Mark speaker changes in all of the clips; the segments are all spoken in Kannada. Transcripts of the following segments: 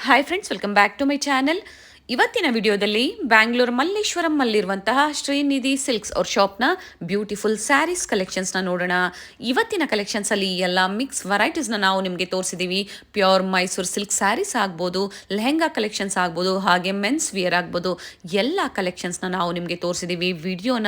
Speaker 1: Hi friends, welcome back to my channel. ಇವತ್ತಿನ ವಿಡಿಯೋದಲ್ಲಿ ಬ್ಯಾಂಗ್ಳೂರ್ ಮಲ್ಲೇಶ್ವರಮಲ್ಲಿರುವಂತಹ ಶ್ರೀನಿಧಿ ಸಿಲ್ಕ್ಸ್ ಅವ್ರ ಶಾಪ್ನ ಬ್ಯೂಟಿಫುಲ್ ಸ್ಯಾರೀಸ್ ಕಲೆಕ್ಷನ್ಸ್ನ ನೋಡೋಣ. ಇವತ್ತಿನ ಕಲೆಕ್ಷನ್ಸಲ್ಲಿ ಎಲ್ಲ ಮಿಕ್ಸ್ ವೆರೈಟೀಸ್ನ ನಾವು ನಿಮಗೆ ತೋರಿಸಿದ್ದೀವಿ. ಪ್ಯೂರ್ ಮೈಸೂರು ಸಿಲ್ಕ್ ಸ್ಯಾರೀಸ್ ಆಗ್ಬೋದು, ಲೆಹೆಂಗಾ ಕಲೆಕ್ಷನ್ಸ್ ಆಗ್ಬೋದು, ಹಾಗೆ ಮೆನ್ಸ್ ವಿಯರ್ ಆಗ್ಬೋದು, ಎಲ್ಲ ಕಲೆಕ್ಷನ್ಸ್ನ ನಾವು ನಿಮಗೆ ತೋರಿಸಿದ್ದೀವಿ. ವಿಡಿಯೋನ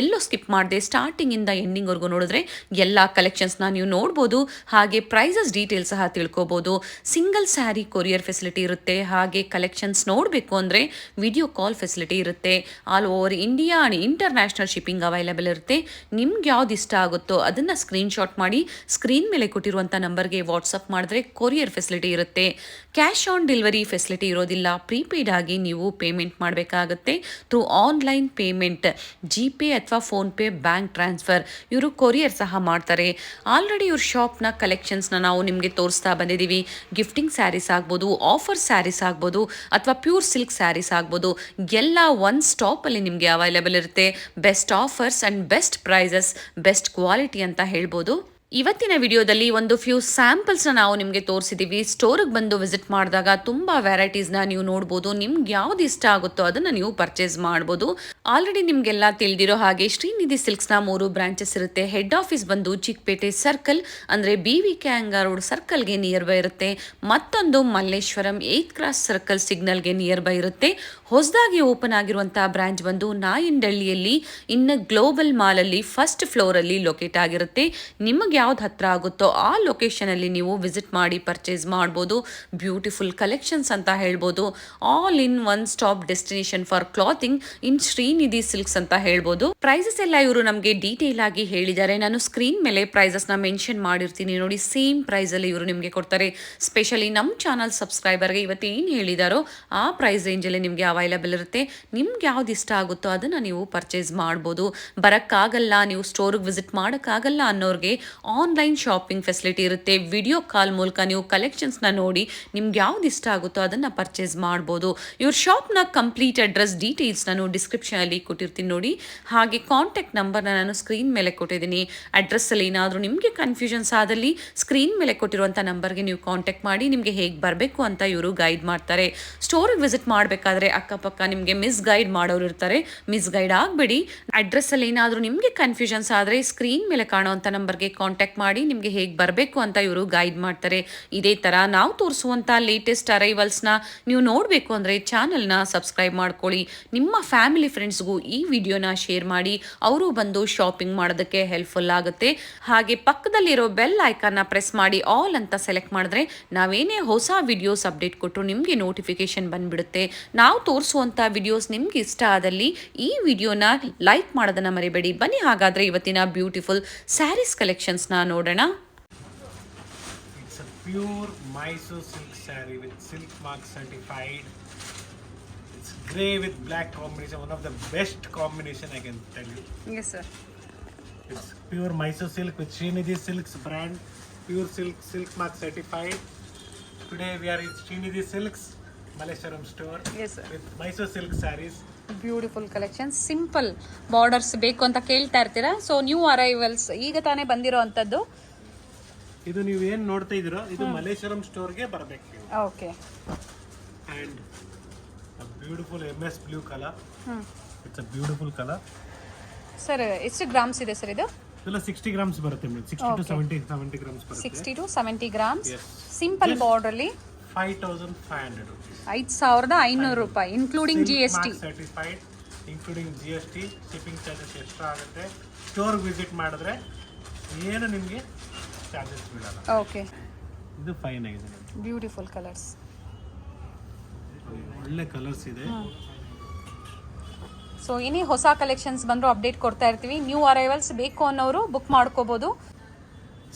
Speaker 1: ಎಲ್ಲೂ ಸ್ಕಿಪ್ ಮಾಡದೆ ಸ್ಟಾರ್ಟಿಂಗಿಂದ ಎಂಡಿಂಗ್ವರೆಗೂ ನೋಡಿದ್ರೆ ಎಲ್ಲ ಕಲೆಕ್ಷನ್ಸ್ನ ನೀವು ನೋಡ್ಬೋದು. ಹಾಗೆ ಪ್ರೈಸಸ್ ಡೀಟೇಲ್ಸ್ ಸಹ ತಿಳ್ಕೊಬೋದು. ಸಿಂಗಲ್ ಸ್ಯಾರಿ ಕೊರಿಯರ್ ಫೆಸಿಲಿಟಿ ಇರುತ್ತೆ. ಹಾಗೆ ಕಲೆಕ್ಷನ್ಸ್ ನೋಡಬೇಕು ಅಂದರೆ ವಿಡಿಯೋ ಕಾಲ್ ಫೆಸಿಲಿಟಿ ಇರುತ್ತೆ. All over India and international shipping available ಇರುತ್ತೆ. ನಿಮ್ಗೆ ಯಾವ್ದು ಇಷ್ಟ ಆಗುತ್ತೋ ಅದನ್ನು ಸ್ಕ್ರೀನ್ಶಾಟ್ ಮಾಡಿ ಸ್ಕ್ರೀನ್ ಮೇಲೆ ಕೊಟ್ಟಿರುವಂಥ ನಂಬರ್ಗೆ ವಾಟ್ಸಪ್ ಮಾಡಿದ್ರೆ ಕೊರಿಯರ್ ಫೆಸಿಲಿಟಿ ಇರುತ್ತೆ. ಕ್ಯಾಶ್ ಆನ್ ಡೆಲಿವರಿ ಫೆಸಿಲಿಟಿ ಇರೋದಿಲ್ಲ. ಪ್ರೀಪೇಯ್ಡ್ ಆಗಿ ನೀವು ಪೇಮೆಂಟ್ ಮಾಡಬೇಕಾಗುತ್ತೆ. ಥ್ರೂ ಆನ್ಲೈನ್ ಪೇಮೆಂಟ್, ಜಿಪೇ ಅಥವಾ ಫೋನ್ಪೇ, ಬ್ಯಾಂಕ್ ಟ್ರಾನ್ಸ್ಫರ್, ಇವರು ಕೊರಿಯರ್ ಸಹ ಮಾಡ್ತಾರೆ. ಆಲ್ರೆಡಿ ಇವ್ರ ಶಾಪ್ನ ಕಲೆಕ್ಷನ್ಸ್ನ ನಾವು ನಿಮಗೆ ತೋರಿಸ್ತಾ ಬಂದಿದ್ದೀವಿ. ಗಿಫ್ಟಿಂಗ್ ಸ್ಯಾರೀಸ್ ಆಗ್ಬೋದು, ಆಫರ್ ಸ್ಯಾರೀಸ್ ಆಗ್ಬೋದು, ಅಥವಾ ಪ್ಯೂರ್ ಸಿಲ್ಕ್ ಸ್ಯಾರೀಸ್ ಆಗ್ಬೋದು, ಎಲ್ಲ ಒನ್ ಸ್ಟಾಪಲ್ಲಿ ನಿಮಗೆ ಅವೈಲೇಬಲ್ ಇರುತ್ತೆ. Best offers and best prices, best quality ಅಂತ ಹೇಳ್ಬೋದು. ಇವತ್ತಿನ ವಿಡಿಯೋದಲ್ಲಿ ಒಂದು ಫ್ಯೂ ಸ್ಯಾಂಪಲ್ಸ್ನ ನಾವು ನಿಮಗೆ ತೋರಿಸಿದ್ದೀವಿ. ಸ್ಟೋರಿಗೆ ಬಂದು ವಿಸಿಟ್ ಮಾಡಿದಾಗ ತುಂಬ ವೆರೈಟೀಸ್ನ ನೀವು ನೋಡ್ಬೋದು. ನಿಮ್ಗೆ ಯಾವ್ದು ಇಷ್ಟ ಆಗುತ್ತೋ ಅದನ್ನು ನೀವು ಪರ್ಚೇಸ್ ಮಾಡ್ಬೋದು. ಆಲ್ರೆಡಿ ನಿಮಗೆಲ್ಲ ತಿಳಿದಿರೋ ಹಾಗೆ ಶ್ರೀನಿಧಿ ಸಿಲ್ಕ್ಸ್ನ 3 ಬ್ರಾಂಚಸ್ ಇರುತ್ತೆ. ಹೆಡ್ ಆಫೀಸ್ ಬಂದು ಚಿಕ್ಕಪೇಟೆ ಸರ್ಕಲ್, ಅಂದರೆ BVK ಅಂಗ ರೋಡ್ ಸರ್ಕಲ್ಗೆ ನಿಯರ್ ಬೈ ಇರುತ್ತೆ. ಮತ್ತೊಂದು ಮಲ್ಲೇಶ್ವರಂ 8th ಕ್ರಾಸ್ ಸರ್ಕಲ್ ಸಿಗ್ನಲ್ಗೆ ನಿಯರ್ ಬೈ ಇರುತ್ತೆ. ಹೊಸದಾಗಿ ಓಪನ್ ಆಗಿರುವಂಥ ಬ್ರಾಂಚ್ ಬಂದು ನಾಯಂಡಹಳ್ಳಿಯಲ್ಲಿ, ಇನ್ನು ಗ್ಲೋಬಲ್ ಮಾಲಲ್ಲಿ ಫಸ್ಟ್ ಫ್ಲೋರಲ್ಲಿ ಲೊಕೇಟ್ ಆಗಿರುತ್ತೆ. ನಿಮಗೆ ಯಾವ್ದು ಹತ್ರ ಆಗುತ್ತೋ ಆ ಲೊಕೇಶನಲ್ಲಿ ನೀವು ವಿಸಿಟ್ ಮಾಡಿ ಪರ್ಚೇಸ್ ಮಾಡ್ಬೋದು. ಬ್ಯೂಟಿಫುಲ್ ಕಲೆಕ್ಷನ್ಸ್ ಅಂತ ಹೇಳ್ಬೋದು. All in one stop destination for clothing in Srinidhi silks ಅಂತ ಹೇಳ್ಬೋದು. ಪ್ರೈಸಸ್ ಎಲ್ಲ ಇವರು ನಮಗೆ ಡೀಟೇಲ್ ಆಗಿ ಹೇಳಿದ್ದಾರೆ. ನಾನು ಸ್ಕ್ರೀನ್ ಮೇಲೆ ಪ್ರೈಸಸ್ನ ಮೆನ್ಷನ್ ಮಾಡಿರ್ತೀನಿ ನೋಡಿ. ಸೇಮ್ ಪ್ರೈಸಲ್ಲಿ ಇವರು ನಿಮಗೆ ಕೊಡ್ತಾರೆ. ಸ್ಪೆಷಲಿ ನಮ್ಮ ಚಾನಲ್ ಸಬ್ಸ್ಕ್ರೈಬರ್ಗೆ ಇವತ್ತು ಏನು ಹೇಳಿದಾರೋ ಆ ಪ್ರೈಸ್ ರೇಂಜಲ್ಲಿ ನಿಮಗೆ ಅವೈಲೇಬಲ್ ಇರುತ್ತೆ. ನಿಮ್ಗೆ ಯಾವ್ದು ಇಷ್ಟ ಆಗುತ್ತೋ ಅದನ್ನು ನೀವು ಪರ್ಚೇಸ್ ಮಾಡ್ಬೋದು. ಬರೋಕ್ಕಾಗಲ್ಲ, ನೀವು ಸ್ಟೋರಿಗೆ ವಿಸಿಟ್ ಮಾಡೋಕ್ಕಾಗಲ್ಲ ಅನ್ನೋರಿಗೆ ಆನ್ಲೈನ್ ಶಾಪಿಂಗ್ ಫೆಸಿಲಿಟಿ ಇರುತ್ತೆ. ವಿಡಿಯೋ ಕಾಲ್ ಮೂಲಕ ನೀವು ಕಲೆಕ್ಷನ್ಸ್ನ ನೋಡಿ ನಿಮ್ಗೆ ಯಾವ್ದು ಇಷ್ಟ ಆಗುತ್ತೋ ಅದನ್ನು ಪರ್ಚೇಸ್ ಮಾಡ್ಬೋದು. ಇವ್ರ ಶಾಪ್ನ ಕಂಪ್ಲೀಟ್ ಅಡ್ರೆಸ್ ಡೀಟೇಲ್ಸ್ ನಾನು ಡಿಸ್ಕ್ರಿಪ್ಷನಲ್ಲಿ ಕೊಟ್ಟಿರ್ತೀನಿ ನೋಡಿ. ಹಾಗೆ ಕಾಂಟ್ಯಾಕ್ಟ್ ನಂಬರ್ನ ನಾನು ಸ್ಕ್ರೀನ್ ಮೇಲೆ ಕೊಟ್ಟಿದ್ದೀನಿ. ಅಡ್ರೆಸ್ಸಲ್ಲಿ ಏನಾದರೂ ನಿಮಗೆ ಕನ್ಫ್ಯೂಷನ್ಸ್ ಆದಲ್ಲಿ ಸ್ಕ್ರೀನ್ ಮೇಲೆ ಕೊಟ್ಟಿರುವಂಥ ನಂಬರ್ಗೆ ನೀವು ಕಾಂಟ್ಯಾಕ್ಟ್ ಮಾಡಿ ನಿಮಗೆ ಹೇಗೆ ಬರಬೇಕು ಅಂತ ಇವರು ಗೈಡ್ ಮಾಡ್ತಾರೆ. ಸ್ಟೋರಿಗೆ ವಿಸಿಟ್ ಮಾಡಬೇಕಾದ್ರೆ ಅಕ್ಕಪಕ್ಕ ನಿಮಗೆ ಮಿಸ್ ಗೈಡ್ ಮಾಡೋರು ಇರ್ತಾರೆ. ಮಿಸ್ ಗೈಡ್ ಆಗಬೇಡಿ. ಅಡ್ರೆಸ್ಸಲ್ಲಿ ಏನಾದರೂ ನಿಮಗೆ ಕನ್ಫ್ಯೂಷನ್ಸ್ ಆದರೆ ಸ್ಕ್ರೀನ್ ಮೇಲೆ ಕಾಣುವಂಥ ನಂಬರ್ಗೆ ಕಾಂಟ್ಯಾಕ್ಟ್ ಮಾಡಿ ನಿಮಗೆ ಹೇಗೆ ಬರಬೇಕು ಅಂತ ಇವರು ಗೈಡ್ ಮಾಡ್ತಾರೆ. ಇದೇ ಥರ ನಾವು ತೋರಿಸುವಂಥ ಲೇಟೆಸ್ಟ್ ಅರೈವಲ್ಸ್ನ ನೀವು ನೋಡಬೇಕು ಅಂದರೆ ಚಾನಲ್ನ ಸಬ್ಸ್ಕ್ರೈಬ್ ಮಾಡ್ಕೊಳ್ಳಿ. ನಿಮ್ಮ ಫ್ಯಾಮಿಲಿ ಫ್ರೆಂಡ್ಸ್ಗೂ ಈ ವಿಡಿಯೋನ ಶೇರ್ ಮಾಡಿ. ಅವರು ಬಂದು ಶಾಪಿಂಗ್ ಮಾಡೋದಕ್ಕೆ ಹೆಲ್ಪ್ಫುಲ್ ಆಗುತ್ತೆ. ಹಾಗೆ ಪಕ್ಕದಲ್ಲಿರೋ ಬೆಲ್ ಐಕಾನ್ನ ಪ್ರೆಸ್ ಮಾಡಿ ಆಲ್ ಅಂತ ಸೆಲೆಕ್ಟ್ ಮಾಡಿದ್ರೆ ನಾವೇನೇ ಹೊಸ ವಿಡಿಯೋಸ್ ಅಪ್ಡೇಟ್ ಕೊಟ್ಟರು ನಿಮಗೆ ನೋಟಿಫಿಕೇಶನ್ ಬಂದುಬಿಡುತ್ತೆ. ನಾವು ತೋರಿಸುವಂಥ ವಿಡಿಯೋಸ್ ನಿಮ್ಗೆ ಇಷ್ಟ ಆದಲ್ಲಿ ಈ ವಿಡಿಯೋನ ಲೈಕ್ ಮಾಡೋದನ್ನು ಮರಿಬೇಡಿ. ಬನ್ನಿ ಹಾಗಾದರೆ ಇವತ್ತಿನ ಬ್ಯೂಟಿಫುಲ್ ಸ್ಯಾರೀಸ್ ಕಲೆಕ್ಷನ್ಸ್ನ ನೋಡೋಣ.
Speaker 2: It's a pure Mysore silk saree with silk mark certified. It's grey with black combination, one of the best combination I can tell you.
Speaker 1: Yes sir.
Speaker 2: It's pure Mysore silk with Srinidhi Silks brand, pure silk, silk mark certified. Today we are in Srinidhi Silks Malleshwaram store.
Speaker 1: Yes sir.
Speaker 2: With Mysore silk sarees.
Speaker 1: Beautiful collection. Simple borders ಬೇಕು ಅಂತ ಕೇಳ್ತಾ ಇರ್ತೀರಾ. ಸೊ ನ್ಯೂ ಅರೈವಲ್ಸ್ ಈಗ ತಾನೇ ಬಂದಿರೋ ಅಂಥದ್ದು.
Speaker 2: ಇದು ನೀವು ಏನು ನೋಡ್ತಾ ಇದ್ದೀರೋ ಇದು ಮಲ್ಲೇಶ್ವರಂ ಸ್ಟೋರ್ಗೆ ಬರಬೇಕು ನೀವು.
Speaker 1: Okay.
Speaker 2: And a beautiful MS blue color. It's a beautiful color.
Speaker 1: Sir ಎಷ್ಟು ಗ್ರಾಮ್ಸ್ ಇದೆ ಸರ್ ಇದು?
Speaker 2: ಇದೆಲ್ಲ 60 ಗ್ರಾಮ್ಸ್ ಬರುತ್ತೆ ಮೇಡಮ್. 60 to 70 ಗ್ರಾಮ್ಸ್ ಬರುತ್ತೆ.
Speaker 1: 60 to 70 ಗ್ರಾಮ್ಸ್.
Speaker 2: Yes.
Speaker 1: ಸಿಂಪಲ್ ಬಾರ್ಡರ್ಲಿ
Speaker 2: 5500 rupees.
Speaker 1: 5500 ರೂಪಾಯಿ including GST.
Speaker 2: Certified including GST. Shipping charges extra ಆಗುತ್ತೆ. ಸ್ಟೋರ್ ವಿಸಿಟ್ ಮಾಡಿದ್ರೆ ಏನು ನಿಮಗೆ ಚಾರ್ಜಸ್ ಬೀಳಲ್ಲ.
Speaker 1: ಓಕೆ.
Speaker 2: ಇದು ಫೈನ್ ಆಗಿದೆ.
Speaker 1: ಬ್ಯೂಟಿಫುಲ್ ಕಲರ್ಸ್,
Speaker 2: ಒಳ್ಳೆ ಕಲರ್ಸ್ ಇದೆ.
Speaker 1: ಸೊ ಏನೇ ಹೊಸ ಕಲೆಕ್ಷನ್ಸ್ ಬಂದರೂ ಅಪ್ಡೇಟ್ ಕೊಡ್ತಾ ಇರ್ತೀವಿ. ನ್ಯೂ ಅರೈವಲ್ಸ್ ಬೇಕು ಅನ್ನೋರು ಬುಕ್ ಮಾಡ್ಕೋಬಹುದು.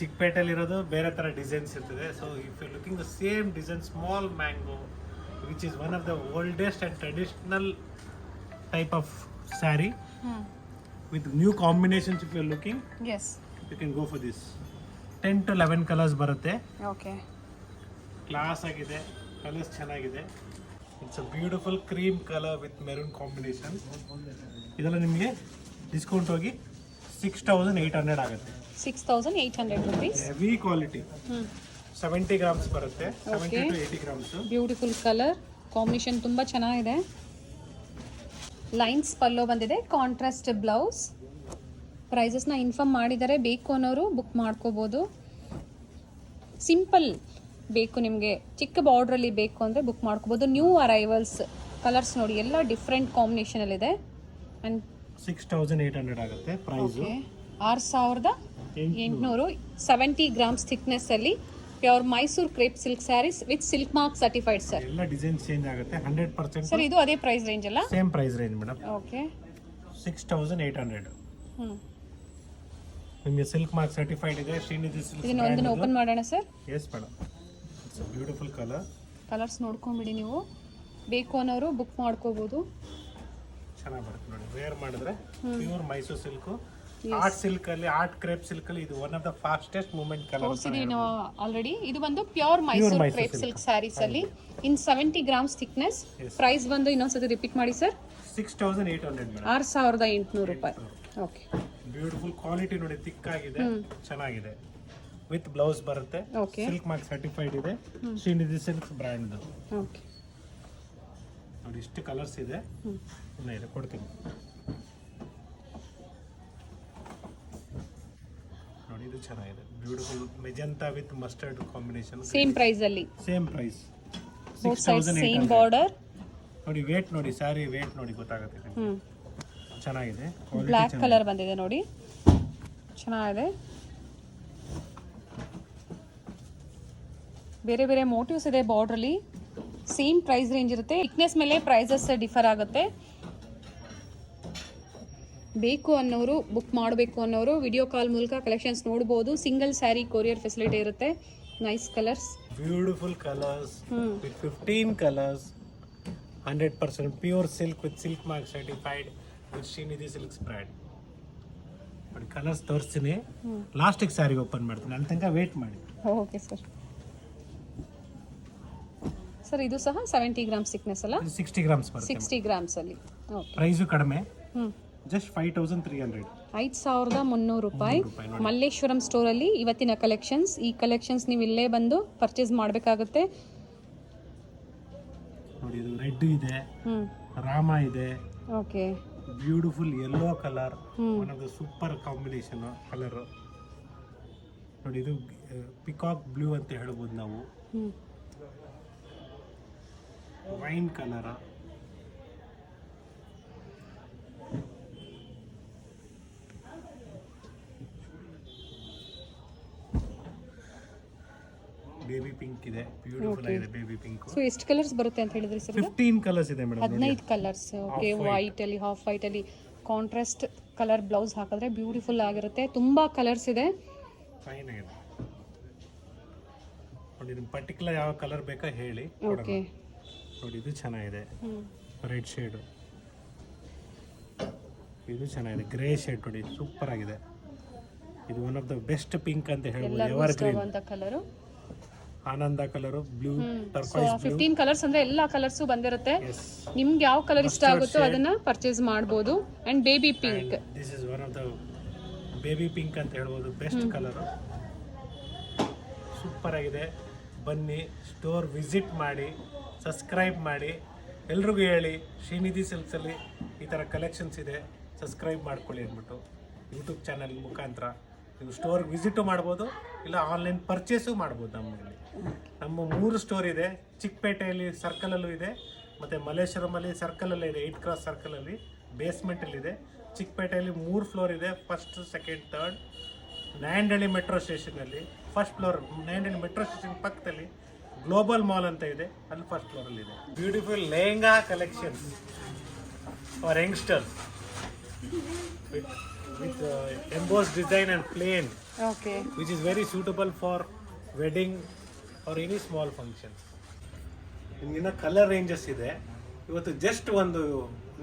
Speaker 2: ಚಿಕ್ಕಪೇಟೆಲಿರೋದು ಬೇರೆ ಥರ ಡಿಸೈನ್ಸ್ ಇರ್ತದೆ. So if you looking the same design, small mango which is one of the oldest and traditional type of sari with new combinations. If you looking,
Speaker 1: yes,
Speaker 2: you can go for this. 10 to 11 colours ಬರುತ್ತೆ.
Speaker 1: ಓಕೆ.
Speaker 2: ಕ್ಲಾಸ್ ಆಗಿದೆ, ಕಲರ್ಸ್ ಚೆನ್ನಾಗಿದೆ. It's a beautiful cream colour with maroon combination. ಇದೆಲ್ಲ ನಿಮಗೆ ಡಿಸ್ಕೌಂಟ್ ಹೋಗಿ 6800 ಆಗುತ್ತೆ.
Speaker 1: 6800 rupees.
Speaker 2: Heavy quality. 70 ಗ್ರಾಮ್ಸ್ ಬರುತ್ತೆ, 70 to 80 grams.
Speaker 1: Beautiful colour combination ತುಂಬ ಚೆನ್ನಾಗಿದೆ. ಲೈನ್ಸ್ ಪಲ್ಲೋ ಬಂದಿದೆ, ಕಾಂಟ್ರಾಸ್ಟ್ ಬ್ಲೌಸ್. ಪ್ರೈಸಸ್ನ ಇನ್ಫಾರ್ಮ್ ಮಾಡಿದ್ದಾರೆ, ಬೇಕು ಅನ್ನೋರು ಬುಕ್ ಮಾಡ್ಕೋಬೋದು. ಸಿಂಪಲ್ ಬೇಕು ನಿಮಗೆ, ಚಿಕ್ಕ ಬಾರ್ಡ್ರಲ್ಲಿ ಬೇಕು ಅಂದರೆ ಬುಕ್ ಮಾಡ್ಕೋಬೋದು. ನ್ಯೂ ಅರೈವಲ್ಸ್ ಕಲರ್ಸ್ ನೋಡಿ, ಎಲ್ಲ ಡಿಫ್ರೆಂಟ್ ಕಾಂಬಿನೇಷನಲ್ಲಿದೆ. ಆ್ಯಂಡ್
Speaker 2: 6800 ಆಗುತ್ತೆ ಪ್ರೈಸ್.
Speaker 1: 6800, 70 ಗ್ರಾಮ್ಸ್ ಥಿಕ್ನೆಸ್ಸಲ್ಲಿ pure Mysore crepe silk saris with silk mark certified sir.
Speaker 2: ಎಲ್ಲ ಡಿಸೈನ್ ಚೇಂಜ್ ಆಗುತ್ತೆ 100%.
Speaker 1: ಸರ್ ಇದು ಅದೇ ಪ್ರೈಸ್ ರೇಂಜ್ ಅಲ್ಲ?
Speaker 2: Same price range madam.
Speaker 1: Okay
Speaker 2: 6800. ನಿಮಗೆ ಸಿಲ್ಕ್ ಮಾರ್ಕ್ ಸರ್ಟಿಫೈಡ್ ಇದೆ, ಶ್ರೀನಿಧಿ ಸಿಲ್ಕ್.
Speaker 1: ಇದನ್ನ ಒಂದನ್ನು ಓಪನ್ ಮಾಡೋಣ sir.
Speaker 2: Yes madam, it's a beautiful colour.
Speaker 1: Colours ನೋಡ್ಕೊಂಬಿಡಿ ನೀವು, ಬೇಕು ಅನ್ನೋರು ಬುಕ್ ಮಾಡ್ಕೋಬೋದು.
Speaker 2: ಚೆನ್ನಾಗಿ ಬರುತ್ತೆ ನೋಡಿ, ವೇರ್ ಮಾಡಿದ್ರೆ pure Mysore silk. Art silk ಅಲ್ಲಿ, ಆರ್ಟ್ ಕ್ರೇಪ್ ಸಿಲ್ಕ್ ಅಲ್ಲಿ ಇದು one of the fastest movement colour.
Speaker 1: ತೋರಿಸಿದೀವಿ ನಾವು ಆಲ್ರೆಡಿ. ಇದು ಬಂದು pure Mysore crepe silk saris ಅಲ್ಲಿ ಇನ್ 70 ಗ್ರಾಮ್ಸ್ ಥಿಕ್ನೆಸ್. ಪ್ರೈಸ್ ಬಂದು ಇನ್ನೊಂದ್ಸತಿ ರಿಪೀಟ್ ಮಾಡಿ ಸರ್.
Speaker 2: 6800 ಮೇಡಮ್.
Speaker 1: 6800 ರೂಪಾಯಿ. ಓಕೆ,
Speaker 2: ಬ್ಯೂಟಿಫುಲ್ ಕ್ವಾಲಿಟಿ ನೋಡಿ, ಥಿಕ್ ಆಗಿದೆ, ಚೆನ್ನಾಗಿದೆ. ವಿತ್ ಬ್ಲೌಸ್ ಬರುತ್ತೆ, ಸಿಲ್ಕ್ ಮಾರ್ಕ್ ಸರ್ಟಿಫೈಡ್ ಇದೆ, ಶ್ರೀನಿಧಿ ಸಿಲ್ಕ್ ಬ್ರ್ಯಾಂಡ್.
Speaker 1: ಓಕೆ
Speaker 2: ನೋಡಿ ಇಷ್ಟು ಕಲರ್ಸ್ ಇದೆ, ಇದೆ ಕೊಡ್ತೀನಿ ನೋಡಿ. ಇದು ಚೆನ್ನಾಗಿದೆ, beautiful magenta with mustard combination.
Speaker 1: Same price ಅಲ್ಲಿ,
Speaker 2: ಸೇಮ್ ಪ್ರೈಸ್.
Speaker 1: ಸೇಮ್ ಬಾರ್ಡರ್
Speaker 2: ನೋಡಿ. ವೇಟ್ ನೋಡಿ, ಸ್ಯಾರಿ ವೇಟ್ ನೋಡಿ ಗೊತ್ತಾಗುತ್ತೆ. ಚೆನ್ನಾಗಿದೆ.
Speaker 1: ಬ್ಲ್ಯಾಕ್ ಕಲರ್ ಬಂದಿದೆ ನೋಡಿ, ಚೆನ್ನಾಗಿದೆ. ಬೇರೆ ಬೇರೆ ಮೋಟಿವ್ಸ್ ಇದೆ ಬಾರ್ಡ್ರಲ್ಲಿ. ಸೇಮ್ ಪ್ರೈಸ್ ರೇಂಜ್ ಇರುತ್ತೆ, ಥಿಕ್ನೆಸ್ ಮೇಲೆ ಪ್ರೈಸಸ್ ಡಿಫರ್ ಆಗುತ್ತೆ. ಬೇಕು ಅನ್ನೋರು, ಬುಕ್ ಮಾಡಬೇಕು ಅನ್ನೋರು ವಿಡಿಯೋ ಕಾಲ್ ಮೂಲಕ ಕಲೆಕ್ಷನ್ಸ್ ನೋಡ್ಬೋದು. ಸಿಂಗಲ್ ಸ್ಯಾರಿ ಕೊರಿಯರ್ ಫೆಸಿಲಿಟಿ ಇರುತ್ತೆ. Nice colours,
Speaker 2: beautiful colours with 15 colours. 100% pure silk with silk mark certified with Srinidhi silks brand. ನೋಡಿ ಕಲರ್ಸ್ ತೋರಿಸ್ತೀನಿ, ಲಾಸ್ಟಿಗೆ ಸ್ಯಾರಿ ಓಪನ್ ಮಾಡ್ತೀನಿ, ಅಲ್ಲಿ ತನಕ ವೇಟ್ ಮಾಡಿ.
Speaker 1: Okay sir. ಸರ್ ಇದು ಸಹ 70 ಗ್ರಾಮ್ಸ್ ಥಿಕ್ನೆಸ್ ಅಲ್ಲ?
Speaker 2: 60 ಗ್ರಾಮ್ಸ್ ಬರುತ್ತೆ.
Speaker 1: 60 ಗ್ರಾಮ್ಸ್ ಅಲ್ಲಿ. ಓಕೆ,
Speaker 2: ಪ್ರೈಸು ಕಡಿಮೆ, ಜಸ್ಟ್ 5300.
Speaker 1: 5300 ರೂಪಾಯಿ. ಮಲ್ಲೇಶ್ವರಂ ಸ್ಟೋರ್ ಅಲ್ಲಿ ಇವತ್ತಿನ ಕಲೆಕ್ಷನ್ಸ್. ಈ ಕಲೆಕ್ಷನ್ಸ್ ನೀವು ಇಲ್ಲೇ ಬಂದು ಪರ್ಚೇಸ್ ಮಾಡಬೇಕಾಗುತ್ತೆ.
Speaker 2: ನೋಡಿ ಇದು ರೆಡ್ ಇದೆ, ರಾಮ ಇದೆ.
Speaker 1: Okay,
Speaker 2: beautiful yellow colour, one of the super combination colour. ನೋಡಿ ಇದು ಪಿಕಾಕ್ ಬ್ಲೂ ಅಂತ ಹೇಳ್ಬೋದು ನಾವು. ವೈನ್ ಕಲರ್, ಬೇಬಿ ಪಿಂಕ್ ಇದೆ, ಬ್ಯೂಟಿಫುಲ್ ಆಗಿದೆ ಬೇಬಿ ಪಿಂಕ್.
Speaker 1: ಸೊ ಎಷ್ಟು ಕಲರ್ಸ್ ಬರುತ್ತೆ ಅಂತ ಹೇಳಿದ್ರಿ ಸರ್?
Speaker 2: 15 ಕಲರ್ಸ್ ಇದೆ ಮೇಡಮ್.
Speaker 1: 15 ಕಲರ್ಸ್. ಓಕೆ, ವೈಟ್ ಅಲ್ಲಿ, ಹಾಫ್ ವೈಟ್ ಅಲ್ಲಿ ಕಾಂಟ್ರಾಸ್ಟ್ ಕಲರ್ ಬ್ಲೌಸ್ ಹಾಕಿದ್ರೆ ಬ್ಯೂಟಿಫುಲ್ ಆಗಿರುತ್ತೆ. ತುಂಬಾ ಕಲರ್ಸ್ ಇದೆ,
Speaker 2: ಫೈನ್ ಆಗಿದೆ ನೋಡಿ. ನಿಮ್ಗೆ ಪರ್ಟಿಕ್ಯುಲರ್ ಯಾವ ಕಲರ್ ಬೇಕಾ ಹೇಳಿ.
Speaker 1: ಓಕೆ
Speaker 2: ನೋಡಿ ಇದು ಚೆನ್ನಾಗಿದೆ, ರೆಡ್ ಶೇಡ್. ಇದು ಚೆನ್ನಾಗಿದೆ, ಗ್ರೇ ಶೇಡ್ ನೋಡಿ, ಸೂಪರ್ ಆಗಿದೆ. ಇದು one of the best pink ಅಂತ ಹೇಳ್ಬೋದು. ಎವರ್ ಗ್ರೀನ್
Speaker 1: ಅಂತ colour,
Speaker 2: Ananda colour, blue, turquoise blue.
Speaker 1: 15 colours ಅಂದ್ರೆ ಎಲ್ಲಾ ಕಲರ್ಸ್ ಬಂದಿರುತ್ತೆ. ನಿಮ್ಗೆ ಯಾವ ಕಲರ್ ಇಷ್ಟ ಆಗುತ್ತೋ ಅದನ್ನ ಪರ್ಚೇಸ್ ಮಾಡಬಹುದು. And baby pink,
Speaker 2: this is one of the baby pink ಅಂತ ಹೇಳ್ಬೋದು, ಬೆಸ್ಟ್ ಕಲರ್. ಸೂಪರ್ ಆಗಿದೆ. ಬನ್ನಿ, ಸ್ಟೋರ್ ವಿಸಿಟ್ ಮಾಡಿ, ಸಬ್ಸ್ಕ್ರೈಬ್ ಮಾಡಿ. ಎಲ್ರಿಗೂ ಹೇಳಿ ಶ್ರೀನಿಧಿ ಸಿಲ್ಕ್ಸಲ್ಲಿ ಈ ಥರ ಕಲೆಕ್ಷನ್ಸ್ ಇದೆ, ಸಬ್ಸ್ಕ್ರೈಬ್ ಮಾಡ್ಕೊಳ್ಳಿ ಅಂದ್ಬಿಟ್ಟು. ಯೂಟ್ಯೂಬ್ ಚಾನಲ್ ಮುಖಾಂತರ ನೀವು ಸ್ಟೋರ್ಗೆ ವಿಸಿಟು ಮಾಡ್ಬೋದು, ಇಲ್ಲ ಆನ್ಲೈನ್ ಪರ್ಚೇಸು ಮಾಡ್ಬೋದು. ನಮ್ಮ 3 ಸ್ಟೋರ್ ಇದೆ. ಚಿಕ್ಕಪೇಟೆಯಲ್ಲಿ ಸರ್ಕಲಲ್ಲೂ ಇದೆ, ಮತ್ತು ಮಲ್ಲೇಶ್ವರಮಲ್ಲಿ ಸರ್ಕಲಲ್ಲೇ ಇದೆ, 8 ಕ್ರಾಸ್ ಸರ್ಕಲಲ್ಲಿ ಬೇಸ್ಮೆಂಟಲ್ಲಿದೆ. ಚಿಕ್ಕಪೇಟೆಯಲ್ಲಿ 3 ಫ್ಲೋರ್ ಇದೆ, first, second, third. Nayandahalli metro ಸ್ಟೇಷನಲ್ಲಿ first floor, Nayandahalli metro station ಪಕ್ಕದಲ್ಲಿ ಗ್ಲೋಬಲ್ ಮಾಲ್ ಅಂತ ಇದೆ, ಅಲ್ಲಿ ಫಸ್ಟ್ ಫ್ಲೋರಲ್ಲಿ ಇದೆ. Beautiful lehenga collections for youngsters with embossed design and plain,
Speaker 1: okay,
Speaker 2: which is very suitable for wedding or any small functions. ಇನ್ನ ಕಲರ್ ರೇಂಜಸ್ ಇದೆ. ಇವತ್ತು ಜಸ್ಟ್ ಒಂದು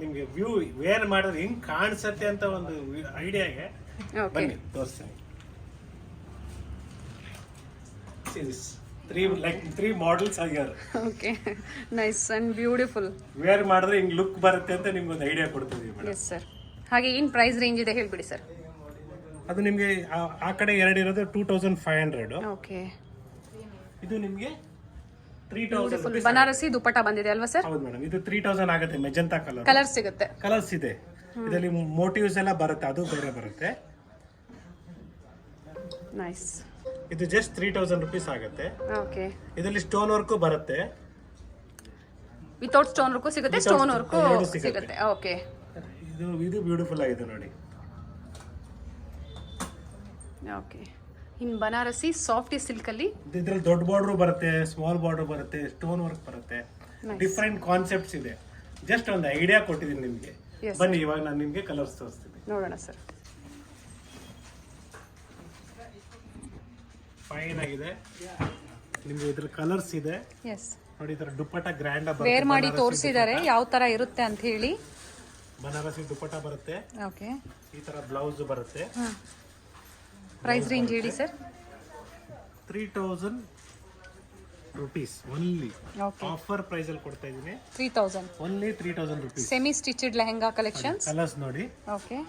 Speaker 2: ನಿಮಗೆ ವ್ಯೂ ವೇರ್ ಮಾಡಿದ್ರೆ ಹೆಂಗ್ ಕಾಣಿಸುತ್ತೆ ಅಂತ ಒಂದು ಐಡಿಯಾಗೆ ಬನ್ನಿ ತೋರಿಸ್ತೀನಿ. ತ್ರೀ ಮಾಡೆಲ್ಸ್ ಆಗ್ಯಾರ.
Speaker 1: Okay, nice and beautiful.
Speaker 2: Wear ಮಾಡಿದ್ರೆ ಹಿಂಗ್ ಲುಕ್ ಬರುತ್ತೆ ಅಂತ ನಿಮ್ಗೆ ಒಂದು ಐಡಿಯಾ ಕೊಡ್ತೀವಿ ಮೇಡಮ್.
Speaker 1: Yes sir. ಹಾಗೆ ಏನು ಪ್ರೈಸ್ ರೇಂಜ್ ಇದೆ ಹೇಳ್ಬಿಡಿ ಸರ್.
Speaker 2: ಅದು ನಿಮಗೆ ಆ ಕಡೆ 2 ಇರೋದು 2500.
Speaker 1: ಓಕೆ,
Speaker 2: ಇದು ನಿಮಗೆ 3000 rupees.
Speaker 3: ಬನಾರಸಿ ದುಪ್ಪಟ್ಟ ಬಂದಿದೆ ಅಲ್ವಾ ಸರ್?
Speaker 2: ಹೌದು ಮೇಡಮ್, ಇದು 3000 ಆಗುತ್ತೆ. ಮೆಜೆಂಟಾ ಕಲರ್
Speaker 3: ಕಲರ್ ಸಿಗುತ್ತೆ.
Speaker 2: ಕಲರ್ಸ್ ಇದೆ ಇದರಲ್ಲಿ. ಮೋಟಿವ್ಸ್ ಎಲ್ಲ ಬರುತ್ತೆ, ಅದು ಬೇರೆ ಬರುತ್ತೆ.
Speaker 3: ನೈಸ್.
Speaker 2: ಇದು ಜಸ್ಟ್ 3000 rupees ಆಗುತ್ತೆ.
Speaker 3: ಓಕೆ.
Speaker 2: ಇದರಲ್ಲಿ ಸ್ಟೋನ್ ವರ್ಕ್ ಬರುತ್ತೆ.
Speaker 3: ವಿತೌಟ್ ಸ್ಟೋನ್ ವರ್ಕು ಸಿಗುತ್ತೆ, ಸ್ಟೋನ್ ವರ್ಕು ಸಿಗುತ್ತೆ. ಓಕೆ.
Speaker 2: ಇದು ಬ್ಯೂಟಿಫುಲ್ ಆಗಿದೆ ನೋಡಿ.
Speaker 3: ಓಕೆ. ಇನ್ ಬನಾರಸಿ ಸಾಫ್ಟ್ ಸಿಲ್ಕ್ ಅಲ್ಲಿ
Speaker 2: ಇದ್ರಲ್ಲಿ ದೊಡ್ಡ ಬಾರ್ಡರ್ ಬರುತ್ತೆ, ಸ್ಮಾಲ್ ಬಾರ್ಡರ್ ಬರುತ್ತೆ, ಸ್ಟೋನ್ ವರ್ಕ್ ಬರುತ್ತೆ. ಡಿಫ್ರೆಂಟ್ ಕಾನ್ಸೆಪ್ಟ್ಸ್ ಇದೆ. ಜಸ್ಟ್ ಒಂದು ಐಡಿಯಾ ಕೊಟ್ಟಿದ್ದೀನಿ ನಿಮ್ಗೆ. ಬನ್ನಿ ಇವಾಗ ನಾನು ನಿಮ್ಗೆ ಕಲರ್ಸ್ ತೋರಿಸ್ತೀನಿ.
Speaker 3: ನೋಡೋಣ ಸರ್.
Speaker 2: ಫೈನ್ ಆಗಿದೆ. ನಿಮ್ಗೆ ಇದ್ರ ಕಲರ್ಸ್ ಇದೆ
Speaker 3: ಎಸ್.
Speaker 2: ನೋಡಿ, ಇದರ ದುಪ್ಪಟ್ಟ ಗ್ರ್ಯಾಂಡ್
Speaker 3: ವೇರ್ ಮಾಡಿ ತೋರಿಸಿದ್ದಾರೆ ಯಾವ ತರ ಇರುತ್ತೆ ಅಂತ ಹೇಳಿ.
Speaker 2: ಬನಾರಸಿ ದುಪ್ಪಟ್ಟ ಬರುತ್ತೆ.
Speaker 3: ಓಕೆ.
Speaker 2: ಈ ತರ ಬ್ಲೌಸ್ ಬರುತ್ತೆ.
Speaker 3: ಪ್ರೈಸ್ ರೇಂಜ್ ಹೇಳಿ sir.
Speaker 2: 3000 rupees only.
Speaker 3: Okay.
Speaker 2: Offer price ಅಲ್ಲಿ ಕೊಡ್ತಾ ಇದೀನಿ.
Speaker 3: 3000
Speaker 2: only 3000 rupees.
Speaker 3: Semi stitched lehenga collections.
Speaker 2: Colours ನೋಡಿ.
Speaker 3: ಓಕೆ.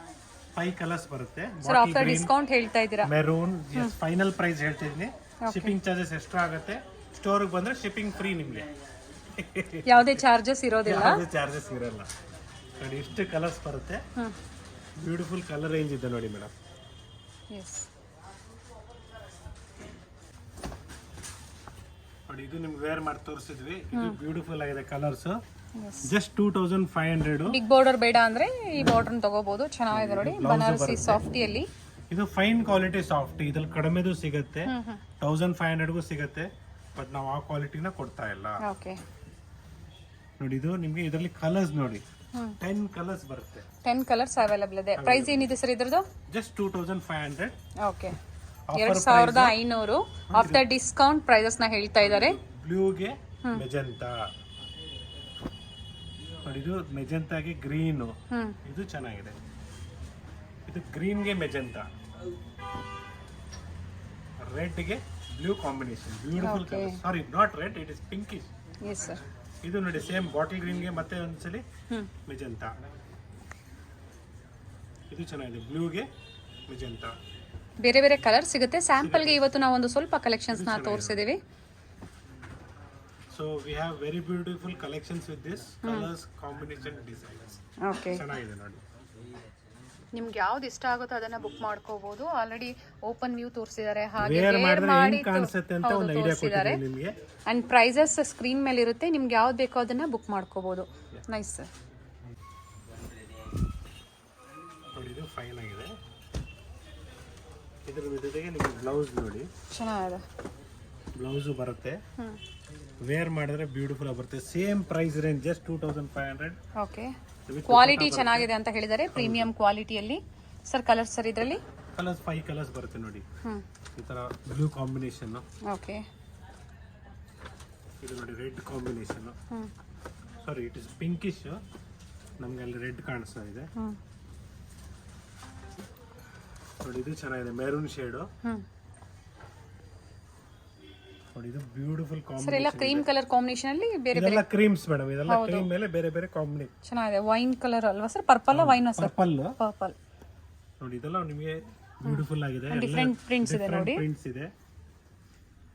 Speaker 2: 5 ಕಲರ್ಸ್ ಬರುತ್ತೆ.
Speaker 3: ಸರ್ ಆಫ್ಟರ್ ಡಿಸ್ಕೌಂಟ್ ಹೇಳ್ತಾ ಇದ್ದೀರಾ?
Speaker 2: ಮೆರೂನ್. ಫೈನಲ್ ಪ್ರೈಸ್ ಹೇಳ್ತಾ ಇದೀನಿ. ಶಿಪ್ಪಿಂಗ್ ಚಾರ್ಜಸ್ ಎಕ್ಸ್ಟ್ರಾ ಆಗುತ್ತೆ. ಸ್ಟೋರ್ಗೆ ಬಂದ್ರೆ ಶಿಪ್ಪಿಂಗ್ ಫ್ರೀ ನಿಮ್ಗೆ.
Speaker 3: ಯಾವುದೇ ಚಾರ್ಜಸ್ ಇರೋದಿಲ್ಲ.
Speaker 2: ಯಾವುದೇ ಚಾರ್ಜಸ್ ಇರಲ್ಲ. ನೋಡಿ ಇಷ್ಟು ಕಲರ್ಸ್ ಬರುತ್ತೆ. ಬ್ಯೂಟಿಫುಲ್ ಕಲರ್ ರೇಂಜ್ ಇದೆ ನೋಡಿ ಮೇಡಮ್.
Speaker 3: ಎಸ್.
Speaker 2: ನೋಡಿ ಇದು ನಿಮ್ಗೆ ವೇರ್ ಮಾಡಿ ತೋರಿಸಿದ್ವಿ. ಇದು ಬ್ಯೂಟಿಫುಲ್ ಆಗಿದೆ ಕಲರ್ಸ್. ಜಸ್ಟ್ 2500.
Speaker 3: ಬಿಗ್ ಬಾರ್ಡರ್ ಬೇಡ ಅಂದ್ರೆ ಈ ಬಾರ್ಡರ್ ತಗೋಬಹುದು. ಚೆನ್ನಾಗಿದೆ ನೋಡಿ. ಬನಾರಸಿ ಸಾಫ್ಟಿಯಲ್ಲಿ
Speaker 2: ಇದು ಫೈನ್ ಕ್ವಾಲಿಟಿ ಸಾಫ್ಟ್. ಇದ್ರಲ್ಲಿ ಕಡಿಮೆದು ಸಿಗುತ್ತೆ, 1500ಗೂ ಸಿಗುತ್ತೆ. ಬಟ್ ನಾವು ಆ ಕ್ವಾಲಿಟಿನ ಕೊಡ್ತಾ ಇಲ್ಲ.
Speaker 3: ಓಕೆ.
Speaker 2: ನೋಡಿ ಇದು ನಿಮ್ಗೆ ಇದರಲ್ಲಿ ಕಲರ್ಸ್ ನೋಡಿ 10 ಕಲರ್ಸ್ ಬರುತ್ತೆ.
Speaker 3: 10 ಕಲರ್ಸ್ ಅವೈಲೇಬಲ್ ಇದೆ. ಪ್ರೈಸ್ ಏನಿದೆ ಸರ್ ಇದ್ರದ್ದು?
Speaker 2: Just 2500.
Speaker 3: Okay. 2500 after discount prices ನ ಹೇಳ್ತಾ ಇದ್ದಾರೆ.
Speaker 2: ಬ್ಲೂಗೆ ಮೆಜೆಂಟಾ ನೋಡಿ, ಇದು ಮೆಜೆಂಟಾಗೆ ಗ್ರೀನ್. ಇದು ಚೆನ್ನಾಗಿದೆ. ಇದು ಗ್ರೀನ್ಗೆ ಮೆಜೆಂಟಾ, ರೆಡ್ಗೆ blue combination. Beautiful colour. Sorry, not red, it is pinkish.
Speaker 3: Yes sir.
Speaker 2: ಇದು ನೋಡಿ ಸೇಮ್ ಬಾಟಲ್ ಗ್ರೀನ್ಗೆ ಮತ್ತೆ ಒಂದ್ಸಲಿ ಮೆಜೆಂಟಾ. ಇದು ಚೆನ್ನಾಗಿದೆ. ಬ್ಲೂಗೆ ಮೆಜೆಂಟಾ.
Speaker 3: ಬೇರೆ ಬೇರೆ ಕಲರ್ ಸಿಗುತ್ತೆ. ಸ್ಯಾಂಪಲ್ಗೆ ಇವತ್ತು ನಾವು ಒಂದು ಸ್ವಲ್ಪ ಕಲೆಕ್ಷನ್ಸ್ ನ ತೋರಿಸಿದೀವಿ.
Speaker 2: So we have very beautiful collections with this colors combination designs.
Speaker 3: Okay.
Speaker 2: ಚೆನ್ನಾಗಿದೆ ನೋಡಿ.
Speaker 3: ನಿಮ್ಗೆ ಯಾವ್ದು ಇಷ್ಟ ಆಗುತ್ತೋ ಅದನ್ನ ಬುಕ್ ಮಾಡ್ಕೋಬಹುದು. ಆಲ್ರೆಡಿ ಓಪನ್ ವ್ಯೂ ತೋರಿಸಿದ್ದಾರೆ, ಹಾಗೆ
Speaker 2: ವೇರ್
Speaker 3: ವೇರ್
Speaker 2: ಮಾಡಿದ್ರೆ
Speaker 3: ಮಾಡಿ
Speaker 2: ಹೆಂಗ್ ಕಾಣಿಸುತ್ತೆ ಅಂತ ಒಂದು ಐಡಿಯಾ
Speaker 3: ತೋರಿಸಿದ್ದಾರೆ.
Speaker 2: ಕೊಟ್ಟಿದ್ದೀನಿ ನಿಮಗೆ.
Speaker 3: ಅಂಡ್ ಪ್ರೈಸಸ್ ಸ್ಕ್ರೀನ್ ಮೇಲೆ ಇರುತ್ತೆ. ನಿಮ್ಗೆ ಯಾವ್ದು ಬೇಕೋ ಅದನ್ನ ಬುಕ್ ಮಾಡ್ಕೋಬಹುದು. Nice sir.
Speaker 2: ನೋಡಿ ಇದು ಫೈನ್ ಆಗಿದೆ. ಇದ್ರ ಜೊತೆಗೆ ನಿಮಗೆ ಬ್ಲೌಸ್ ನೋಡಿ
Speaker 3: ಚೆನ್ನಾಗಿದೆ.
Speaker 2: ಬ್ಲೌಸ್ ಬರುತ್ತೆ. ವೇರ್ ಮಾಡಿದ್ರೆ ಬ್ಯೂಟಿಫುಲ್ ಆಗಿ ಬರುತ್ತೆ. Same price range just 2500.
Speaker 3: Okay. Quality ಚೆನ್ನಾಗಿದೆ ಅಂತ ಹೇಳಿದ್ದಾರೆ, ಪ್ರೀಮಿಯಂ ಕ್ವಾಲಿಟಿಯಲ್ಲಿ. ಸರ್ ಕಲರ್ಸ್ ಸರ್ ಇದರಲ್ಲಿ?
Speaker 2: ಕಲರ್ಸ್ 5 ಕಲರ್ಸ್ ಬರುತ್ತೆ ನೋಡಿ. ಈ ತರ ಬ್ಲೂ ಕಾಂಬಿನೇಷನ್.
Speaker 3: ಓಕೆ.
Speaker 2: ಇದು ನೋಡಿ red combination. Sorry, it is pinkish. ನಮ್ಗೆ ಅಲ್ಲಿ ರೆಡ್ ಕಾಣಿಸ್ತಾ ಇದೆ ನೋಡಿ. ಇದು ಚೆನ್ನಾಗಿದೆ, ಮೆರೂನ್ ಶೇಡು ನೋಡಿ. ಇದು ಬ್ಯೂಟಿಫುಲ್
Speaker 3: ಸರ್ ಎಲ್ಲ ಕ್ರೀಮ್ ಕಲರ್ ಕಾಂಬಿನೇಷನ್ ಅಲ್ಲಿ ಬೇರೆ ಬೇರೆ
Speaker 2: ಇದೆಲ್ಲ ಕ್ರೀಮ್ಸ್ ಮೇಡಮ್. ಇದೆಲ್ಲ ಕ್ರೀಮ್ ಮೇಲೆ ಬೇರೆ ಬೇರೆ ಕಾಂಬಿನೇಷನ್.
Speaker 3: ಚೆನ್ನಾಗಿದೆ. ವೈನ್ ಕಲರ್ ಅಲ್ವಾ sir? Purple wine sir?
Speaker 2: Purple.
Speaker 3: Purple
Speaker 2: ನೋಡಿ ಇದೆಲ್ಲ ನಿಮಗೆ ಬ್ಯೂಟಿಫುಲ್ ಆಗಿದೆ.
Speaker 3: ಡಿಫರೆಂಟ್ ಪ್ರಿಂಟ್ಸ್ ಇದೆ ನೋಡಿ.
Speaker 2: ಪ್ರಿಂಟ್ಸ್ ಇದೆ.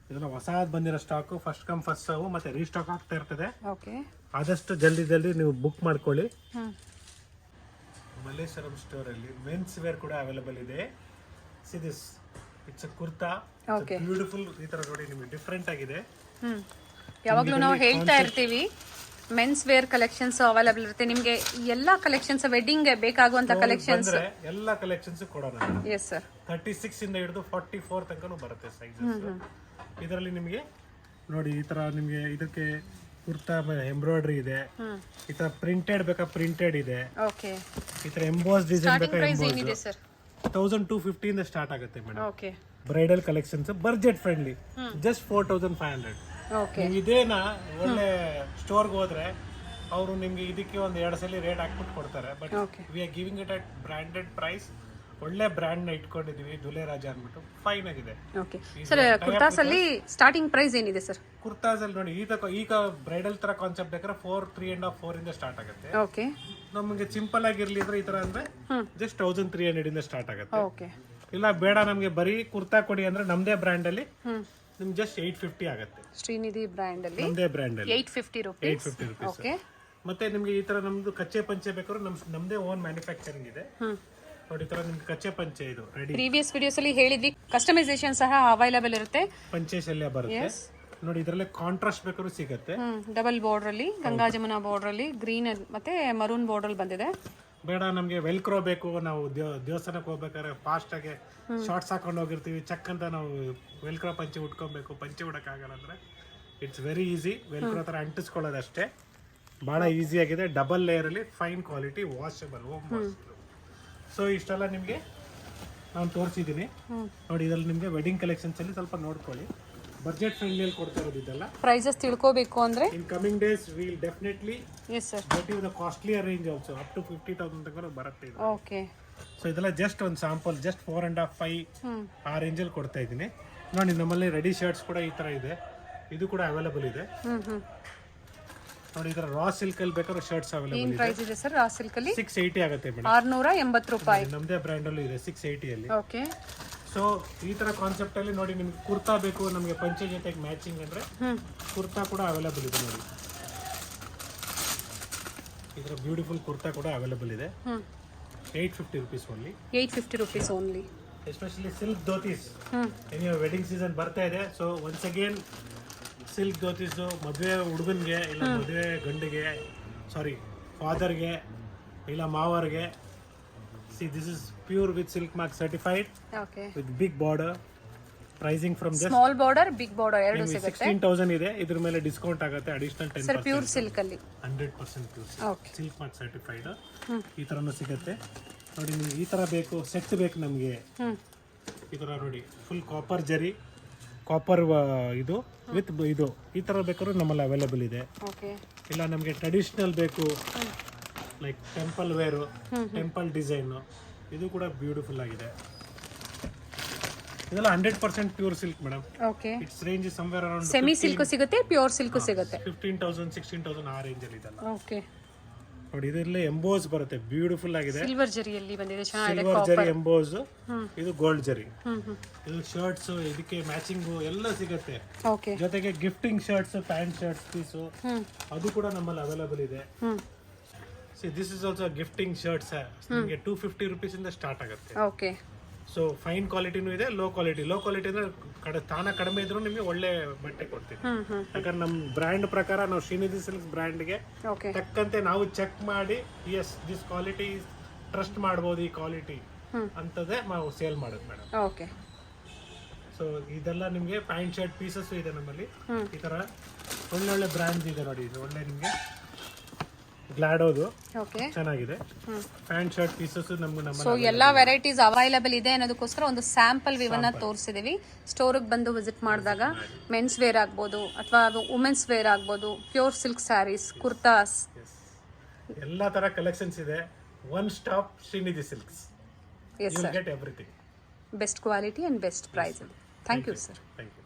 Speaker 2: ಇದೆಲ್ಲ ಹೊಸದು ಬಂದಿರೋ stock. First come first serve, ಮತ್ತೆ ರೀಸ್ಟಾಕ್ ಆಗ್ತಾ ಇರ್ತದೆ.
Speaker 3: ಓಕೆ.
Speaker 2: ಆದಷ್ಟು ಜಲ್ದಿ ನೀವು ಬುಕ್ ಮಾಡ್ಕೊಳ್ಳಿ. ಮಲ್ಲೇಶ್ವರಂ ಸ್ಟೋರ್ ಅಲ್ಲಿ ಮೆನ್ಸ್ ವೇರ್ ಕೂಡ ಅವೈಲೇಬಲ್ ಇದೆ. See this, it's a kurta. Beautiful. ಈ ತರ ನೋಡಿ ನಿಮಗೆ ಡಿಫರೆಂಟ್ ಆಗಿದೆ.
Speaker 3: ಯಾವಾಗಲೂ ನಾವು ಹೇಳ್ತಾ ಇರ್ತೀವಿ ಮೆನ್ಸ್ ವೇರ್ ಕಲೆಕ್ಷನ್ಸ್ ಅವೈಲೇಬಲ್ ಇರುತ್ತೆ. ನಿಮಗೆ ಎಲ್ಲಾ ಕಲೆಕ್ಷನ್ಸ್ ವೆಡ್ಡಿಂಗ್ ಬೇಕಾಗುವಂತ ಕಲೆಕ್ಷನ್ಸ್
Speaker 2: ಎಲ್ಲಾ ಕಲೆಕ್ಷನ್ಸ್ ಕೊಡೋಣ.
Speaker 3: Yes sir.
Speaker 2: 36 ಇಂದ ಹಿಡಿದು 44 ತನಕನೂ ಬರುತ್ತೆ ಸೈಜಸ್. ಇದರಲ್ಲಿ ನಿಮಗೆ ನೋಡಿ ಈ ತರ ನಿಮಗೆ ಇದಕ್ಕೆ ಕುರ್ತಾ ಎಂಬ್ರಾಯ್ಡ್ರಿ ಇದೆ. ಈ ತರ ಪ್ರಿಂಟೆಡ್ ಬೇಕಾ ಪ್ರಿಂಟೆಡ್ ಇದೆ.
Speaker 3: ಓಕೆ.
Speaker 2: ಈ ತರ ಎಂಬೋಸ್ ಡಿಸೈನ್ ಬೇಕಾ
Speaker 3: ಪ್ರೈಸ್ ಏನಿದೆ ಸರ್?
Speaker 2: 1250 ಇಂದ ಸ್ಟಾರ್ಟ್ ಆಗುತ್ತೆ madam.
Speaker 3: Okay.
Speaker 2: Bridal collections budget friendly. Just 4500.
Speaker 3: Okay.
Speaker 2: ನೀವು ಇದೇನಾ ಒಳ್ಳೆ ಸ್ಟೋರ್ಗೆ ಹೋದ್ರೆ ಅವರು ನಿಮ್ಗೆ ಇದಕ್ಕೆ ಒಂದು 2 ಸಲ ರೇಟ್ ಹಾಕ್ಬಿಟ್ಟು ಕೊಡ್ತಾರೆ. But we are giving it at branded price. ಒಳ್ಳೆ ಬ್ರ್ಯಾಂಡ್ ನ ಇಟ್ಕೊಂಡಿದೀವಿ, ದುಲೆ ರಾಜ ಅಂದ್ಬಿಟ್ಟು. ಫೈನ್ ಆಗಿದೆ.
Speaker 3: Okay sir. ಕುರ್ತಾಸ್ ಅಲ್ಲಿ ಸ್ಟಾರ್ಟಿಂಗ್ ಪ್ರೈಸ್ ಏನಿದೆ ಸರ್?
Speaker 2: ಕುರ್ತಾಸ್ ಅಲ್ಲಿ ನೋಡಿ ಈಗ ಬ್ರೈಡಲ್ ತರ ಕಾನ್ಸೆಪ್ಟ್ ಬೇಕಾದ್ರೆ 3.5 ಇಂದ ಸ್ಟಾರ್ಟ್ ಆಗುತ್ತೆ.
Speaker 3: ಓಕೆ.
Speaker 2: ನಮಗೆ ಸಿಂಪಲ್ ಆಗಿರ್ಲಿ ಅಂದ್ರೆ ಈ ತರ ಅಂದ್ರೆ ಜಸ್ಟ್ 1300 ಇಂದ ಸ್ಟಾರ್ಟ್ ಆಗುತ್ತೆ.
Speaker 3: ಓಕೆ.
Speaker 2: ಇಲ್ಲ ಬೇಡ ನಮ್ಗೆ ಬರೀ ಕುರ್ತಾ ಕೊಡಿ ಅಂದ್ರೆ ನಮ್ದೇ ಬ್ರ್ಯಾಂಡ್ ಅಲ್ಲಿ ನಿಮ್ಗೆ ಜಸ್ಟ್ 850 ಆಗುತ್ತೆ.
Speaker 3: ಶ್ರೀನಿಧಿ ಬ್ರ್ಯಾಂಡ್ ಅಲ್ಲಿ
Speaker 2: ನಮ್ದೇ ಬ್ರ್ಯಾಂಡ್ ಅಲ್ಲಿ
Speaker 3: 850 rupees.
Speaker 2: 850 rupees.
Speaker 3: ಓಕೆ.
Speaker 2: ಮತ್ತೆ ನಿಮ್ಗೆ ಈ ತರ ನಮ್ದು ಕಚ್ಚೆ ಪಂಚೆ ಬೇಕಾದ್ರೆ ನಮ್ದೇ ಓನ್ ಮ್ಯಾನುಫ್ಯಾಕ್ಚರಿಂಗ್ ಇದೆ ನೋಡಿ. ಈ ತರ ನಿಮ್ಗೆ ಕಚ್ಚೆ ಪಂಚೆ ಇದು ರೆಡಿ.
Speaker 3: ಪ್ರೀವಿಯಸ್ ವಿಡಿಯೋಸ್ ಅಲ್ಲಿ ಹೇಳಿದ್ವಿ ಕಸ್ಟಮೈಸೇಷನ್ ಸಹ ಅವೈಲೇಬಲ್ ಇರುತ್ತೆ.
Speaker 2: ಪಂಚೆ ಶಲ್ಯ ಬರುತ್ತೆ ನೋಡಿ. ಇದರಲ್ಲೇ ಕಾಂಟ್ರಾಸ್ಟ್ ಬೇಕಾದ್ರೂ ಸಿಗುತ್ತೆ.
Speaker 3: ಡಬಲ್ ಬಾರ್ಡರ್ ಅಲ್ಲಿ ಗಂಗಾ ಜಮುನಾ ಬಾರ್ಡರ್ ಅಲ್ಲಿ ಗ್ರೀನ್ ಮತ್ತೆ ಮರೂನ್ ಬಾರ್ಡರ್ ಅಲ್ಲಿ ಬಂದಿದೆ.
Speaker 2: ಬೇಡ ನಮ್ಗೆ ವೆಲ್ಕ್ರೋ ಬೇಕು, ನಾವು ದೇವಸ್ಥಾನಕ್ಕೆ ಹೋಗ್ಬೇಕಾದ್ರೆ ಫಾಸ್ಟ್ ಆಗಿ ಶಾರ್ಟ್ಸ್ ಹಾಕೊಂಡು ಹೋಗಿರ್ತೀವಿ, ಚಕ್ ಅಂತ ನಾವು ವೆಲ್ಕ್ರೋ ಪಂಚೆ ಉಟ್ಕೊಬೇಕು, ಪಂಚೆ ಉಡಕ್ಕಾಗಲ್ಲ ಅಂದ್ರೆ ಇಟ್ಸ್ ವೆರಿ ಈಸಿ. ವೆಲ್ಕ್ರೋ ತರ ಅಂಟಿಸ್ಕೊಳ್ಳೋದಷ್ಟೇ, ಬಹಳ ಈಸಿ ಆಗಿದೆ. ಡಬಲ್ ಲೇಯರ್ ಅಲ್ಲಿ fine quality, washable, home washable. So ಇಷ್ಟೆಲ್ಲ ನಿಮಗೆ ನಾನು ತೋರಿಸಿದ್ದೀನಿ ನೋಡಿ. ಇದರಲ್ಲಿ ನಿಮಗೆ ವೆಡ್ಡಿಂಗ್ ಕಲೆಕ್ಷನ್ಸ್ ಅಲ್ಲಿ ಸ್ವಲ್ಪ ನೋಡ್ಕೊಳ್ಳಿ. ಬಜೆಟ್ ಫ್ರೆಂಡ್ಲಿ ಕೊಡ್ತಾ ಇರೋದು ಇದೆಲ್ಲ.
Speaker 3: ಪ್ರೈಸಸ್ ತಿಳ್ಕೋಬೇಕು ಅಂದ್ರೆ
Speaker 2: in coming days will definitely
Speaker 3: yes sir
Speaker 2: get you the costlier range also, up to 50,000 ತನಕ ಬರುತ್ತೆ ಇದು.
Speaker 3: ಓಕೆ.
Speaker 2: ಸೊ ಇದೆಲ್ಲ ಜಸ್ಟ್ ಒಂದು ಸ್ಯಾಂಪಲ್, ಜಸ್ಟ್ 4.5 5 ಆ ರೇಂಜಲ್ಲಿ ಕೊಡ್ತಾ ಇದ್ದೀನಿ ನೋಡಿ. ನಮ್ಮಲ್ಲಿ ರೆಡಿ ಶರ್ಟ್ಸ್ ಕೂಡ ಈ ತರ ಇದೆ, ಇದು ಕೂಡ ಅವೈಲೇಬಲ್ ಇದೆ ನೋಡಿ. ಇದರ ರಾ ಸಿಲ್ಕ್ ಅಲ್ಲಿ ಬೇಕಾದ್ರೆ ಶರ್ಟ್ಸ್ ಅವೈಲೇಬಲ್
Speaker 3: ಏನ್
Speaker 2: ಇದೆ.
Speaker 3: ಪ್ರೈಸ್ ಇದೆ ಸರ್ ರಾ ಸಿಲ್ಕ್ ಅಲ್ಲಿ?
Speaker 2: 680 ಆಗುತ್ತೆ ಮೇಡಮ್.
Speaker 3: 680 ರೂಪಾಯಿ.
Speaker 2: ನಮ್ದೇ ಬ್ರ್ಯಾಂಡ್ ಅಲ್ಲಿ ಇದೆ 680 ಅಲ್ಲಿ.
Speaker 3: ಓಕೆ.
Speaker 2: ಸೊ ಈ ತರ ಕಾನ್ಸೆಪ್ಟ್ ಅಲ್ಲಿ ನೋಡಿ, ನಿಮ್ಗೆ ಕುರ್ತಾ ಬೇಕು, ನಮಗೆ ಪಂಚೆ ಜೊತೆಗೆ ಮ್ಯಾಚಿಂಗ್ ಅಂದ್ರೆ ಕುರ್ತಾ ಕೂಡ ಅವೈಲೇಬಲ್ ಇದೆ ನೋಡಿ. ಇದರ ಬ್ಯೂಟಿಫುಲ್ ಕುರ್ತಾ ಕೂಡ ಅವೈಲೇಬಲ್ ಇದೆ. 850 rupees only.
Speaker 3: 850 rupees only.
Speaker 2: Especially silk dhotis, ಏನು ವೆಡ್ಡಿಂಗ್ ಸೀಸನ್ ಬರ್ತಾ ಇದೆ. So once again silk dhotis ಮದುವೆ ಹುಡುಗನ್ಗೆ ಇಲ್ಲ ಮದುವೆ ಗಂಡಿಗೆ, ಸಾರಿ ಫಾದರ್ಗೆ ಇಲ್ಲ ಮಾವರ್ಗೆ. See this is pure with silk mark certified
Speaker 3: okay.
Speaker 2: With big border. Pricing from just
Speaker 3: small border big border ಎರಡು ಸಿಗುತ್ತೆ.
Speaker 2: 16,000 ಇದೆ. ಇದ್ರ ಮೇಲೆ ಡಿಸ್ಕೌಂಟ್ ಆಗುತ್ತೆ ಅಡಿಷನಲ್ 10%.
Speaker 3: ಸರ್ ಪ್ಯೂರ್ ಸಿಲ್ಕ್ ಅಲ್ಲಿ
Speaker 2: 100% pure
Speaker 3: okay.
Speaker 2: Silk mark certified. ಈ ತರನು ಸಿಗುತ್ತೆ ನೋಡಿ. ನಿಮ್ಗೆ ಈ ತರ ಬೇಕು, ಸೆಟ್ ಬೇಕು ನಮಗೆ, ಈ ತರ ನೋಡಿ. ಫುಲ್ ಕಾಪರ್ ಜರಿ, ಕಾಪರ್ ಇದು ವಿತ್ ಇದು, ಈ ತರ ಬೇಕಾದ್ರೂ ನಮ್ಮಲ್ಲಿ ಅವೈಲೇಬಲ್ ಇದೆ.
Speaker 3: ಓಕೆ.
Speaker 2: ಇಲ್ಲ ನಮಗೆ ಟ್ರೆಡಿಷನಲ್ ಬೇಕು, like temple wear, temple design, ಇದು ಕೂಡ ಬ್ಯೂಟಿಫುಲ್ ಆಗಿದೆ. ಇದೆಲ್ಲ 100% pure silk madam.
Speaker 3: Okay.
Speaker 2: It's range somewhere around
Speaker 3: semi silk ಸಿಗುತ್ತೆ, ಪ್ಯೂರ್ ಸಿಲ್ಕ್ ಸಿಗುತ್ತೆ.
Speaker 2: 15,000 16,000 ಆ ರೇಂಜ್ ಅಲ್ಲಿ ಇದೆಲ್ಲ
Speaker 3: ಓಕೆ.
Speaker 2: ನೋಡಿ. ಇದರಲ್ಲಿ ಎಂಬೋಸ್ ಬರುತ್ತೆ, ಬ್ಯೂಟಿಫುಲ್ ಆಗಿದೆ.
Speaker 3: ಸಿಲ್ವರ್ ಜರಿಯಲ್ಲಿ ಬಂದಿದೆ, ಚೆನ್ನಾಗಿದೆ.
Speaker 2: ಸಿಲ್ವರ್ ಜರಿ ಎಂಬೋಸ್, ಇದು ಗೋಲ್ಡ್ ಜರಿ. ಇದು ಶರ್ಟ್ಸ್ ಇದಕ್ಕೆ ಮ್ಯಾಚಿಂಗ್ ಎಲ್ಲ ಸಿಗುತ್ತೆ.
Speaker 3: ಓಕೆ.
Speaker 2: ಜೊತೆಗೆ gifting shirts, pant shirts piece ಅದು ಕೂಡ ನಮ್ಮಲ್ಲಿ ಅವೈಲೇಬಲ್ ಇದೆ. C this is also gifting shirts. ನಿಮಗೆ 250 rupees ಇಂದ ಸ್ಟಾರ್ಟ್ ಆಗುತ್ತೆ.
Speaker 3: ಓಕೆ.
Speaker 2: ಸೊ ಫೈನ್ ಕ್ವಾಲಿಟಿನೂ ಇದೆ, ಲೋ ಕ್ವಾಲಿಟಿ. ಲೋ ಕ್ವಾಲಿಟಿ ಅಂದ್ರೆ ತಾನ ಕಡಿಮೆ ಇದ್ರೂ ನಿಮಗೆ ಒಳ್ಳೆ ಬಟ್ಟೆ ಕೊಡ್ತೀವಿ. ಯಾಕಂದ್ರೆ ನಮ್ಮ ಬ್ರ್ಯಾಂಡ್ ಪ್ರಕಾರ ನಾವು ಶ್ರೀನಿಧಿ ಸಿಲ್ಕ್ ಬ್ರ್ಯಾಂಡ್ಗೆ
Speaker 3: ಓಕೆ.
Speaker 2: ತಕ್ಕಂತೆ ನಾವು ಚೆಕ್ ಮಾಡಿ ಎಸ್ ದಿಸ್ ಕ್ವಾಲಿಟಿ ಟ್ರಸ್ಟ್ ಮಾಡ್ಬೋದು, ಈ ಕ್ವಾಲಿಟಿ ಅಂತದೇ ನಾವು ಸೇಲ್ ಮಾಡೋದು ಮೇಡಮ್.
Speaker 3: ಓಕೆ.
Speaker 2: ಸೊ ಇದೆಲ್ಲ ನಿಮಗೆ ಪ್ಯಾಂಟ್ ಶರ್ಟ್ ಪೀಸಸ್ ಇದೆ ನಮ್ಮಲ್ಲಿ. ಈ ತರ ಒಳ್ಳೊಳ್ಳೆ ಬ್ರ್ಯಾಂಡ್ ಇದೆ ನೋಡಿ. ಇದು ಒಳ್ಳೆ ನಿಮಗೆ ಗ್ಲಾಡೋದು
Speaker 3: ಓಕೆ.
Speaker 2: ಚೆನ್ನಾಗಿದೆ. ಪ್ಯಾಂಟ್ ಶರ್ಟ್ ಪೀಸಸ್ ನಮ್ಗೆ
Speaker 3: ಸೊ ಎಲ್ಲಾ ವೆರೈಟೀಸ್ ಅವೈಲೇಬಲ್ ಇದೆ ಅನ್ನೋದಕ್ಕೋಸ್ಕರ ಒಂದು ಸ್ಯಾಂಪಲ್ ವಿವನ್ನ ತೋರಿಸಿದೀವಿ. ಸ್ಟೋರ್ಗೆ ಬಂದು ವಿಸಿಟ್ ಮಾಡಿದಾಗ ಮೆನ್ಸ್ ವೇರ್ ಆಗ್ಬೋದು ಅಥವಾ ವುಮೆನ್ಸ್ ವೇರ್ ಆಗ್ಬೋದು, ಪ್ಯೂರ್ ಸಿಲ್ಕ್ ಸ್ಯಾರೀಸ್, ಕುರ್ತಾಸ್,
Speaker 2: ಎಲ್ಲ ತರ ಕಲೆಕ್ಷನ್ಸ್ ಇದೆ. One stop Srinidhi silks.
Speaker 3: Yes sir.
Speaker 2: Get everything.
Speaker 3: Best quality and best price. Thank you sir.
Speaker 2: Thank you.